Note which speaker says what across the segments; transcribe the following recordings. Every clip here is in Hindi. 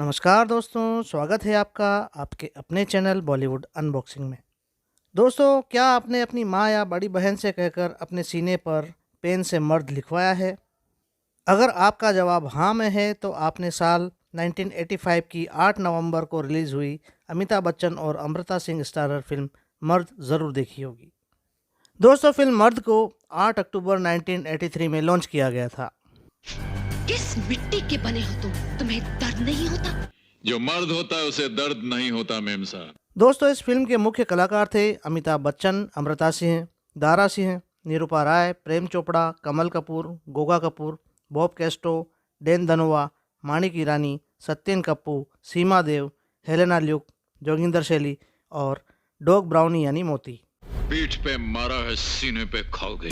Speaker 1: नमस्कार दोस्तों, स्वागत है आपका आपके अपने चैनल बॉलीवुड अनबॉक्सिंग में। दोस्तों, क्या आपने अपनी माँ या बड़ी बहन से कहकर अपने सीने पर पेन से मर्द लिखवाया है? अगर आपका जवाब हाँ में है तो आपने साल 1985 की 8 नवंबर को रिलीज़ हुई अमिताभ बच्चन और अमृता सिंह स्टारर फिल्म मर्द ज़रूर देखी होगी। दोस्तों, फिल्म मर्द को 8 अक्टूबर 1983 में लॉन्च किया गया था।
Speaker 2: किस मिट्टी के बने हो तुम? तुम्हें दर्द नहीं होता?
Speaker 3: जो मर्द होता है उसे दर्द नहीं होता मेम साहब।
Speaker 1: दोस्तों, इस फिल्म के मुख्य कलाकार थे अमिताभ बच्चन, अमृता सिंह, दारा सिंह, निरूपा राय, प्रेम चोपड़ा, कमल कपूर, गोगा कपूर, बॉब कैस्टो, डेन धनोआ, माणिक ईरानी, सत्यन कप्पू, सीमा देव, हेलेना ल्यूक, जोगिंदर शैली और डॉग ब्राउनी यानी मोती।
Speaker 3: पीठ पे मारा है, सीने पे खाओगे।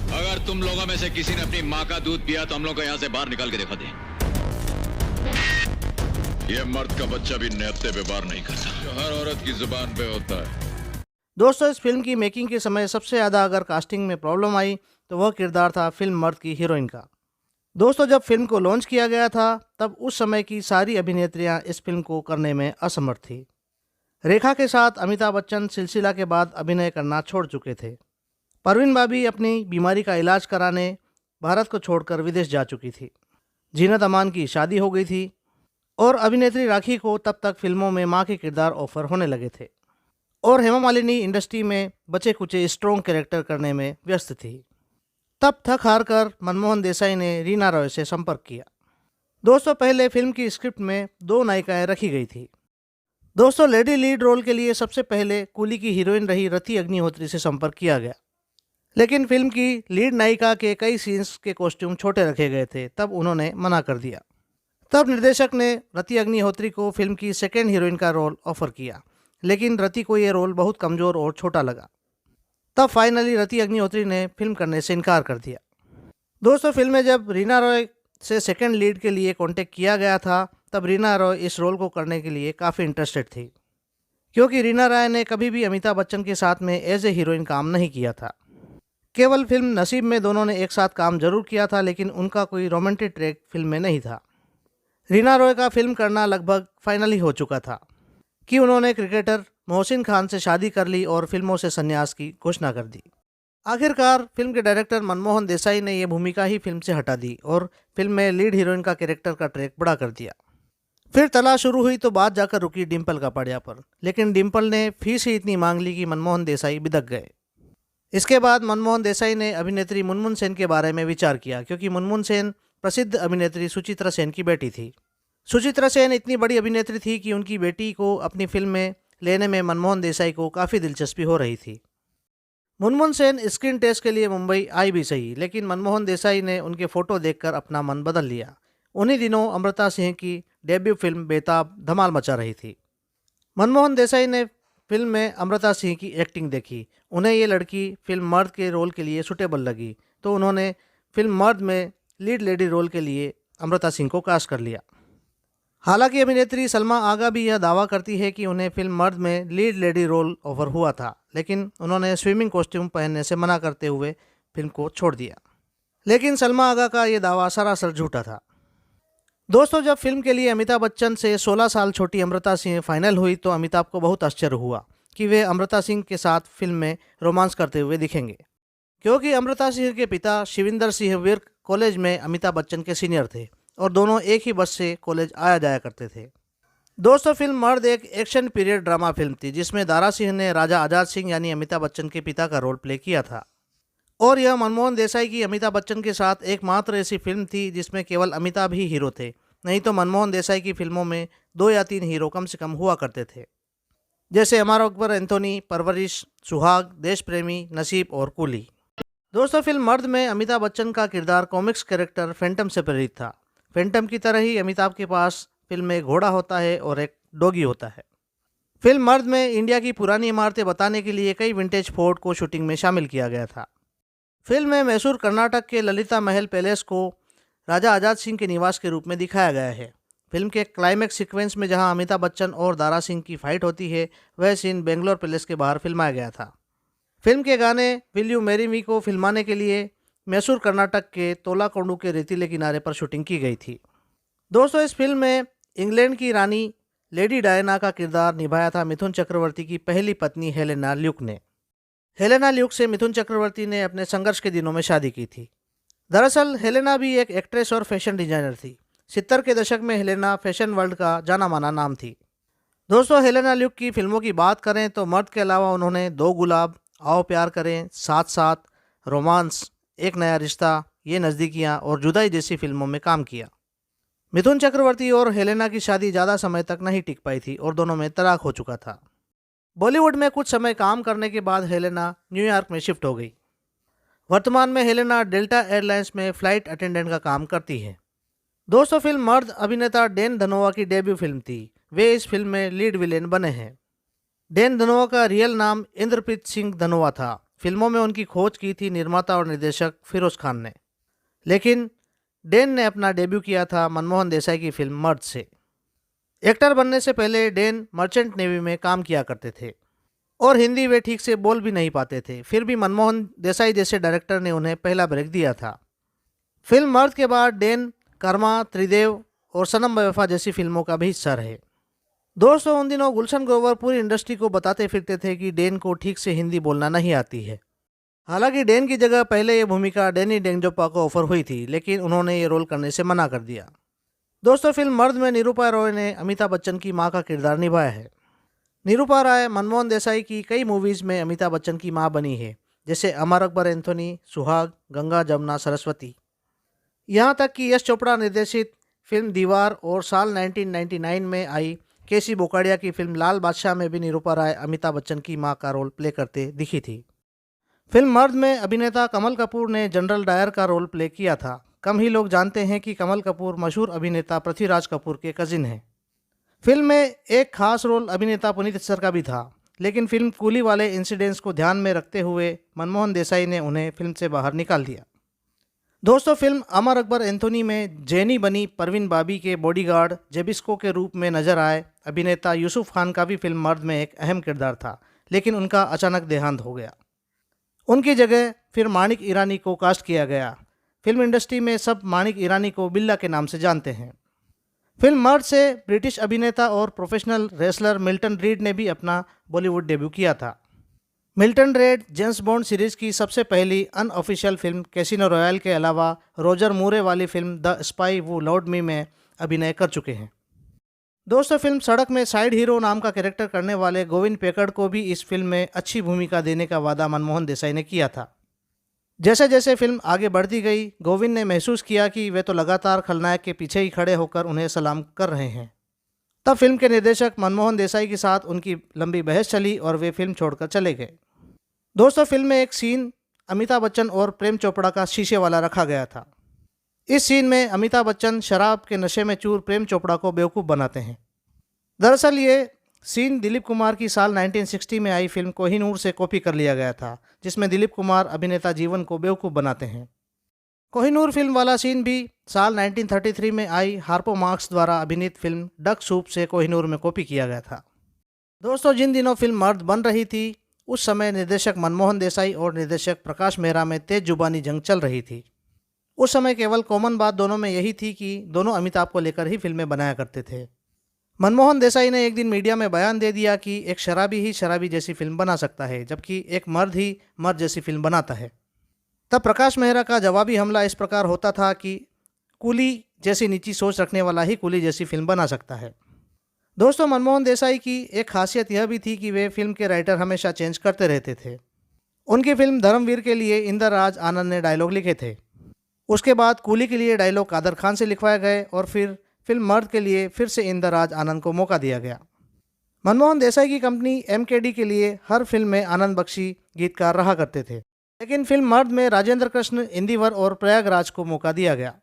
Speaker 3: अगर तुम लोगों में से किसी ने अपनी माँ का दूध पिया तो हम लोग को यहाँ से बाहर निकाल के दिखा दे। ये मर्द का बच्चा भी निहत्थे पे बार नहीं करता, जो हर औरत की जुबान पे होता है।
Speaker 1: दोस्तों, इस फिल्म की मेकिंग के समय सबसे ज़्यादा अगर कास्टिंग में प्रॉब्लम आई तो वह किरदार था फिल्म मर्द की हीरोइन का। दोस्तों, जब फिल्म को लॉन्च किया गया था तब उस समय की सारी अभिनेत्रियां इस फिल्म को करने में असमर्थ थी। रेखा के साथ अमिताभ बच्चन सिलसिला के बाद अभिनय करना छोड़ चुके थे। परवीन बाबी अपनी बीमारी का इलाज कराने भारत को छोड़कर विदेश जा चुकी थी। जीनत अमान की शादी हो गई थी और अभिनेत्री राखी को तब तक फिल्मों में मां के किरदार ऑफर होने लगे थे और हेमा मालिनी इंडस्ट्री में बचे कुचे स्ट्रॉन्ग कैरेक्टर करने में व्यस्त थी। तब थक हार कर मनमोहन देसाई ने रीना रॉय से संपर्क किया। दोस्तों, पहले फिल्म की स्क्रिप्ट में 2 नायिकाएं रखी गई थी। दोस्तों, लेडी लीड रोल के लिए सबसे पहले कूली की हीरोइन रही रति अग्निहोत्री से संपर्क किया गया, लेकिन फिल्म की लीड नायिका के कई सीन्स के कॉस्ट्यूम छोटे रखे गए थे, तब उन्होंने मना कर दिया। तब निर्देशक ने रति अग्निहोत्री को फिल्म की सेकेंड हीरोइन का रोल ऑफर किया, लेकिन रति को ये रोल बहुत कमज़ोर और छोटा लगा। तब फाइनली रति अग्निहोत्री ने फिल्म करने से इनकार कर दिया। दोस्तों, फिल्म में जब रीना रॉय से सेकेंड लीड के लिए कॉन्टेक्ट किया गया था तब रीना रॉय इस रोल को करने के लिए काफ़ी इंटरेस्टेड थी, क्योंकि रीना रॉय ने कभी भी अमिताभ बच्चन के साथ में एज ए हीरोइन काम नहीं किया था। केवल फिल्म नसीब में दोनों ने एक साथ काम जरूर किया था, लेकिन उनका कोई रोमांटिक ट्रैक फिल्म में नहीं था। रीना रॉय का फिल्म करना लगभग फाइनल ही हो चुका था कि उन्होंने क्रिकेटर मोहसिन खान से शादी कर ली और फिल्मों से संन्यास की घोषणा कर दी। आखिरकार फिल्म के डायरेक्टर मनमोहन देसाई ने यह भूमिका ही फिल्म से हटा दी और फिल्म में लीड हीरोइन का कैरेक्टर का ट्रैक बड़ा कर दिया। फिर तलाश शुरू हुई तो बात जाकर रुकी डिम्पल कापड़िया पर, लेकिन डिम्पल ने फीस ही इतनी मांग ली कि मनमोहन देसाई बिदक गए। इसके बाद मनमोहन देसाई ने अभिनेत्री मुनमुन सेन के बारे में विचार किया, क्योंकि मुनमुन सेन प्रसिद्ध अभिनेत्री सुचित्रा सेन की बेटी थी। सुचित्रा सेन इतनी बड़ी अभिनेत्री थी कि उनकी बेटी को अपनी फिल्म में लेने में मनमोहन देसाई को काफ़ी दिलचस्पी हो रही थी। मुनमुन सेन स्क्रीन टेस्ट के लिए मुंबई आई भी सही, लेकिन मनमोहन देसाई ने उनके फ़ोटो देखकर अपना मन बदल लिया। उन्हीं दिनों अमृता सिंह की डेब्यू फिल्म बेताब धमाल मचा रही थी। मनमोहन देसाई ने फिल्म में अमृता सिंह की एक्टिंग देखी, उन्हें ये लड़की फिल्म मर्द के रोल के लिए सुटेबल लगी, तो उन्होंने फिल्म मर्द में लीड लेडी रोल के लिए अमृता सिंह को कास्ट कर लिया। हालांकि अभिनेत्री सलमा आगा भी यह दावा करती है कि उन्हें फिल्म मर्द में लीड लेडी रोल ऑफर हुआ था, लेकिन उन्होंने स्विमिंग कॉस्ट्यूम पहनने से मना करते हुए फिल्म को छोड़ दिया। लेकिन सलमा आगा का ये दावा सरासर झूठा था। दोस्तों, जब फिल्म के लिए अमिताभ बच्चन से 16 साल छोटी अमृता सिंह फाइनल हुई तो अमिताभ को बहुत आश्चर्य हुआ कि वे अमृता सिंह के साथ फिल्म में रोमांस करते हुए दिखेंगे, क्योंकि अमृता सिंह के पिता शिविंदर सिंह विर्क कॉलेज में अमिताभ बच्चन के सीनियर थे और दोनों एक ही बस से कॉलेज आया जाया करते थे। दोस्तों, फिल्म मर्द एक एक्शन पीरियड ड्रामा फिल्म थी जिसमें दारा सिंह ने राजा आजाद सिंह यानी अमिताभ बच्चन के पिता का रोल प्ले किया था, और यह मनमोहन देसाई की अमिताभ बच्चन के साथ एकमात्र ऐसी फिल्म थी जिसमें केवल अमिताभ ही हीरो थे, नहीं तो मनमोहन देसाई की फिल्मों में 2 या 3 हीरो कम से कम हुआ करते थे, जैसे अमर अकबर एंथोनी, परवरिश, सुहाग, देश प्रेमी, नसीब और कूली। दोस्तों, फिल्म मर्द में अमिताभ बच्चन का किरदार कॉमिक्स कैरेक्टर फैंटम से प्रेरित था। फैंटम की तरह ही अमिताभ के पास फिल्म में एक घोड़ा होता है और एक डॉगी होता है। फिल्म मर्द में इंडिया की पुरानी इमारतें बताने के लिए कई विंटेज फोर्ट को शूटिंग में शामिल किया गया था। फिल्म में मैसूर कर्नाटक के ललिता महल पैलेस को राजा आजाद सिंह के निवास के रूप में दिखाया गया है। फिल्म के क्लाइमैक्स सीक्वेंस में जहां अमिताभ बच्चन और दारा सिंह की फाइट होती है, वह सीन बेंगलोर पैलेस के बाहर फिल्माया गया था। फिल्म के गाने विल यू मैरी मी को फिल्माने के लिए मैसूर कर्नाटक के तोलाकोंडू के रेतीले किनारे पर शूटिंग की गई थी। दोस्तों, इस फिल्म में इंग्लैंड की रानी लेडी डायना का किरदार निभाया था मिथुन चक्रवर्ती की पहली पत्नी हेलेना ल्यूक ने। हेलेना ल्यूक से मिथुन चक्रवर्ती ने अपने संघर्ष के दिनों में शादी की थी। दरअसल हेलेना भी एक एक्ट्रेस और फैशन डिजाइनर थी। 70 के दशक में हेलेना फैशन वर्ल्ड का जाना माना नाम थी। दोस्तों, हेलेना ल्यूक की फिल्मों की बात करें तो मर्द के अलावा उन्होंने दो गुलाब, आओ प्यार करें, साथ साथ, रोमांस, एक नया रिश्ता, ये नज़दीकियाँ और जुदाई जैसी फिल्मों में काम किया। मिथुन चक्रवर्ती और हेलेना की शादी ज़्यादा समय तक नहीं टिक पाई थी और दोनों में तलाक हो चुका था। बॉलीवुड में कुछ समय काम करने के बाद हेलेना न्यूयॉर्क में शिफ्ट हो गई। वर्तमान में हेलेना डेल्टा एयरलाइंस में फ्लाइट अटेंडेंट का काम करती है। दोस्तों, फिल्म मर्द अभिनेता डैन धनोआ की डेब्यू फिल्म थी। वे इस फिल्म में लीड विलेन बने हैं। डैन धनोआ का रियल नाम इंद्रप्रीत सिंह धनोआ था। फिल्मों में उनकी खोज की थी निर्माता और निर्देशक फिरोज खान ने, लेकिन डैन ने अपना डेब्यू किया था मनमोहन देसाई की फिल्म मर्द से। एक्टर बनने से पहले डैन मर्चेंट नेवी में काम किया करते थे और हिंदी वे ठीक से बोल भी नहीं पाते थे। फिर भी मनमोहन देसाई जैसे डायरेक्टर ने उन्हें पहला ब्रेक दिया था। फिल्म मर्द के बाद डैन कर्मा, त्रिदेव और सनम बेवफा जैसी फिल्मों का भी हिस्सा रहे। दोस्तों, उन दिनों गुलशन ग्रोवर पूरी इंडस्ट्री को बताते फिरते थे कि डैन को ठीक से हिंदी बोलना नहीं आती है। हालांकि डैन की जगह पहले ये भूमिका डैनी डेंगजोपा को ऑफर हुई थी, लेकिन उन्होंने ये रोल करने से मना कर दिया। दोस्तों, फिल्म मर्द में निरूपा रॉय ने अमिताभ बच्चन की मां का किरदार निभाया है। निरूपा रॉय मनमोहन देसाई की कई मूवीज़ में अमिताभ बच्चन की मां बनी है, जैसे अमर अकबर एंथोनी, सुहाग, गंगा जमुना सरस्वती। यहाँ तक कि यश चोपड़ा निर्देशित फिल्म दीवार और साल 1999 में आई केसी बोकाडिया की फिल्म लाल बादशाह में भी निरूपा राय अमिताभ बच्चन की मां का रोल प्ले करते दिखी थी। फिल्म मर्द में अभिनेता कमल कपूर ने जनरल डायर का रोल प्ले किया था। कम ही लोग जानते हैं कि कमल कपूर मशहूर अभिनेता पृथ्वीराज कपूर के कजिन हैं। फिल्म में एक खास रोल अभिनेता पुनीत सर का भी था, लेकिन फिल्म कूली वाले इंसिडेंट्स को ध्यान में रखते हुए मनमोहन देसाई ने उन्हें फिल्म से बाहर निकाल दिया। दोस्तों, फिल्म अमर अकबर एंथोनी में जेनी बनी परवीन बाबी के बॉडीगार्ड जेबिस्को के रूप में नजर आए अभिनेता यूसुफ खान का भी फिल्म मर्द में एक अहम किरदार था, लेकिन उनका अचानक देहांत हो गया। उनकी जगह फिर माणिक ईरानी को कास्ट किया गया। फिल्म इंडस्ट्री में सब माणिक ईरानी को बिल्ला के नाम से जानते हैं। फिल्म मर्द से ब्रिटिश अभिनेता और प्रोफेशनल रेसलर मिल्टन रीड ने भी अपना बॉलीवुड डेब्यू किया था। Milton red James bond series की सबसे पहली अनऑफिशियल फिल्म कैसीनो रॉयल के अलावा रोजर मूरे वाली फिल्म द स्पाई वो लव्ड मी में अभिनय कर चुके हैं। दोस्तों, फिल्म सड़क में साइड हीरो नाम का कैरेक्टर करने वाले गोविंद पेकड़ को भी इस फिल्म में अच्छी भूमिका देने का वादा मनमोहन देसाई ने किया था। जैसे जैसे फिल्म आगे बढ़ती गई, गोविंद ने महसूस किया कि वे तो लगातार खलनायक के पीछे ही खड़े होकर उन्हें सलाम कर रहे हैं। तब फिल्म के निर्देशक मनमोहन देसाई के साथ उनकी लंबी बहस चली और वे फिल्म छोड़कर चले गए। दोस्तों, फिल्म में एक सीन अमिताभ बच्चन और प्रेम चोपड़ा का शीशे वाला रखा गया था। इस सीन में अमिताभ बच्चन शराब के नशे में चूर प्रेम चोपड़ा को बेवकूफ़ बनाते हैं। दरअसल ये सीन दिलीप कुमार की साल 1960 में आई फिल्म कोहिनूर से कॉपी कर लिया गया था, जिसमें दिलीप कुमार अभिनेता जीवन को बेवकूफ़ बनाते हैं। कोहिनूर फिल्म वाला सीन भी साल 1933 में आई हार्पो मार्क्स द्वारा अभिनीत फिल्म डक सूप से कोहिनूर में कॉपी किया गया था। दोस्तों, जिन दिनों फिल्म मर्द बन रही थी, उस समय निर्देशक मनमोहन देसाई और निर्देशक प्रकाश मेहरा में तेज जुबानी जंग चल रही थी। उस समय केवल कॉमन बात दोनों में यही थी कि दोनों अमिताभ को लेकर ही फिल्में बनाया करते थे। मनमोहन देसाई ने एक दिन मीडिया में बयान दे दिया कि एक शराबी ही शराबी जैसी फिल्म बना सकता है, जबकि एक मर्द ही मर्द जैसी फिल्म बनाता है। तब प्रकाश मेहरा का जवाबी हमला इस प्रकार होता था कि कूली जैसी नीची सोच रखने वाला ही कूली जैसी फिल्म बना सकता है। दोस्तों, मनमोहन देसाई की एक खासियत यह भी थी कि वे फिल्म के राइटर हमेशा चेंज करते रहते थे। उनकी फिल्म धर्मवीर के लिए इंदर राज आनंद ने डायलॉग लिखे थे। उसके बाद कूली के लिए डायलॉग कादर खान से लिखवाए गए और फिर फिल्म मर्द के लिए फिर से इंदर राज आनंद को मौका दिया गया। मनमोहन देसाई की कंपनी MKD के लिए हर फिल्म में आनंद बख्शी गीतकार रहा करते थे, लेकिन फिल्म मर्द में राजेंद्र कृष्ण, इंदिवर और प्रयागराज को मौका दिया गया।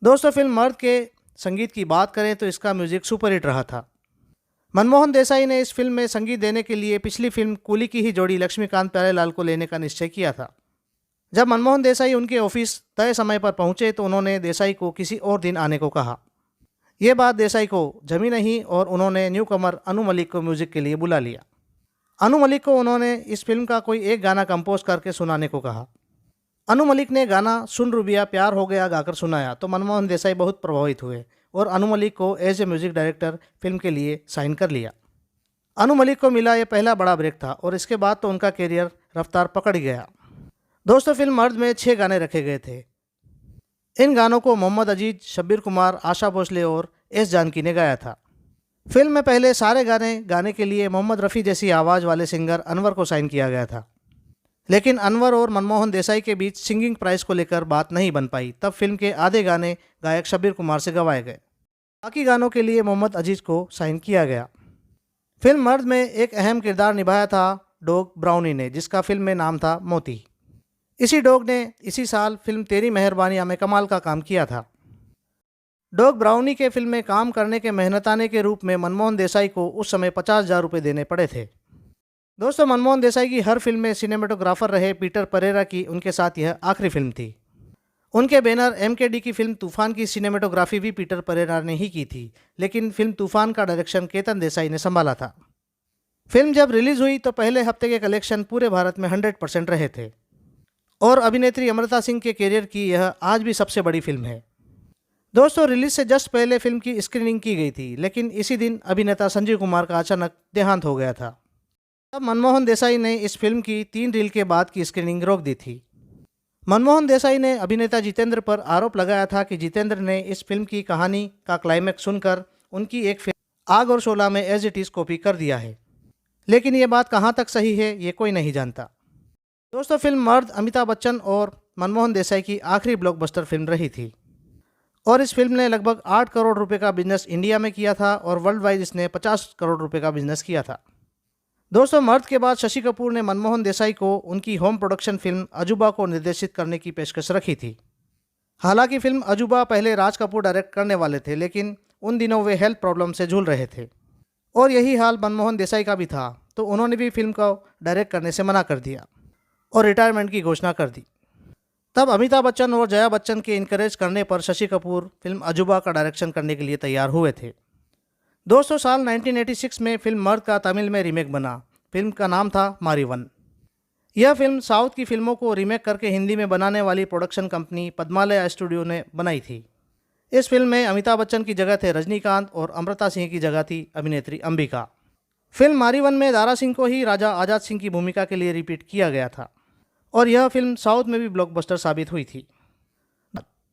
Speaker 1: दोस्तों, फिल्म मर्द के संगीत की बात करें तो इसका म्यूजिक सुपरहिट रहा था। मनमोहन देसाई ने इस फिल्म में संगीत देने के लिए पिछली फिल्म कूली की ही जोड़ी लक्ष्मीकांत प्यारेलाल को लेने का निश्चय किया था। जब मनमोहन देसाई उनके ऑफिस तय समय पर पहुंचे तो उन्होंने देसाई को किसी और दिन आने को कहा। ये बात देसाई को जमी नहीं और उन्होंने न्यू कमर अनु मलिक को म्यूजिक के लिए बुला लिया। अनु मलिक को उन्होंने इस फिल्म का कोई एक गाना कंपोज करके सुनाने को कहा। अनु मलिक ने गाना सुन रूबिया प्यार हो गया गाकर सुनाया तो मनमोहन देसाई बहुत प्रभावित हुए और अनु मलिक को as a music director film के लिए साइन कर लिया। अनु मलिक को मिला ये पहला बड़ा ब्रेक था और इसके बाद तो उनका कैरियर रफ्तार पकड़ गया। दोस्तों फिल्म मर्द में 6 गाने रखे गए थे। इन गानों को मोहम्मद अजीज, शब्बीर कुमार, आशा भोसले और एस जानकी ने गाया था। फिल्म में पहले सारे गाने गाने के लिए मोहम्मद रफ़ी जैसी आवाज़ वाले सिंगर अनवर को साइन किया गया था, लेकिन अनवर और मनमोहन देसाई के बीच सिंगिंग प्राइस को लेकर बात नहीं बन पाई। तब फिल्म के आधे गाने गायक शब्बीर कुमार से गवाए गए, बाकी गानों के लिए मोहम्मद अजीज को साइन किया गया। फिल्म मर्द में एक अहम किरदार निभाया था डॉग ब्राउनी ने, जिसका फिल्म में नाम था मोती। इसी डॉग ने इसी साल फिल्म तेरी मेहरबानियाँ में कमाल का काम किया था। डॉग ब्राउनी के फिल्म में काम करने के मेहनताने के रूप में मनमोहन देसाई को उस समय 50,000 रुपये देने पड़े थे। दोस्तों फिल्मोहन देसाई की हर फिल्म में सिनेमेटोग्राफर रहे पीटर परेरा की उनके साथ यह आखिरी फिल्म थी। उनके बैनर MKD की फिल्म तूफान की सिनेमेटोग्राफी भी पीटर परेरा ने ही की थी, लेकिन फिल्म तूफान का डायरेक्शन केतन देसाई ने संभाला था। फिल्म जब रिलीज हुई तो पहले हफ्ते के कलेक्शन पूरे भारत में 100% रहे थे और अभिनेत्री अमृता सिंह के करियर की यह आज भी सबसे बड़ी फिल्म है। दोस्तों रिलीज से जस्ट पहले फिल्म की स्क्रीनिंग की गई थी, लेकिन इसी दिन अभिनेता संजीव कुमार का अचानक देहांत हो गया था। तब मनमोहन देसाई ने इस फिल्म की 3 रील के बाद की स्क्रीनिंग रोक दी थी। मनमोहन देसाई ने अभिनेता जितेंद्र पर आरोप लगाया था कि जितेंद्र ने इस फिल्म की कहानी का क्लाइमैक्स सुनकर उनकी एक फिल्म आग और शोला में एज इट इज़ कॉपी कर दिया है, लेकिन ये बात कहाँ तक सही है ये कोई नहीं जानता। दोस्तों फिल्म मर्द अमिताभ बच्चन और मनमोहन देसाई की आखिरी ब्लॉकबस्टर फिल्म रही थी और इस फिल्म ने लगभग 8 करोड़ रुपए का बिजनेस इंडिया में किया था और वर्ल्ड वाइड इसने 50 करोड़ रुपए का बिजनेस किया था। दोस्तों मर्द के बाद शशि कपूर ने मनमोहन देसाई को उनकी होम प्रोडक्शन फिल्म अजूबा को निर्देशित करने की पेशकश रखी थी। हालांकि फिल्म अजूबा पहले राज कपूर डायरेक्ट करने वाले थे, लेकिन उन दिनों वे हेल्थ प्रॉब्लम से झूल रहे थे और यही हाल मनमोहन देसाई का भी था, तो उन्होंने भी फिल्म को डायरेक्ट करने से मना कर दिया और रिटायरमेंट की घोषणा कर दी। तब अमिताभ बच्चन और जया बच्चन के इनकरेज करने पर शशि कपूर फिल्म अजूबा का डायरेक्शन करने के लिए तैयार हुए थे। दोस्तों साल 1986 में फिल्म मर्द का तमिल में रीमेक बना। फिल्म का नाम था मारीवन। यह फिल्म साउथ की फिल्मों को रीमेक करके हिंदी में बनाने वाली प्रोडक्शन कंपनी पद्मालय स्टूडियो ने बनाई थी। इस फिल्म में अमिताभ बच्चन की जगह थे रजनीकांत और अमृता सिंह की जगह थी अभिनेत्री अंबिका। फिल्म मारीवन में दारा सिंह को ही राजा आजाद सिंह की भूमिका के लिए रिपीट किया गया था और यह फिल्म साउथ में भी ब्लॉकबस्टर साबित हुई थी।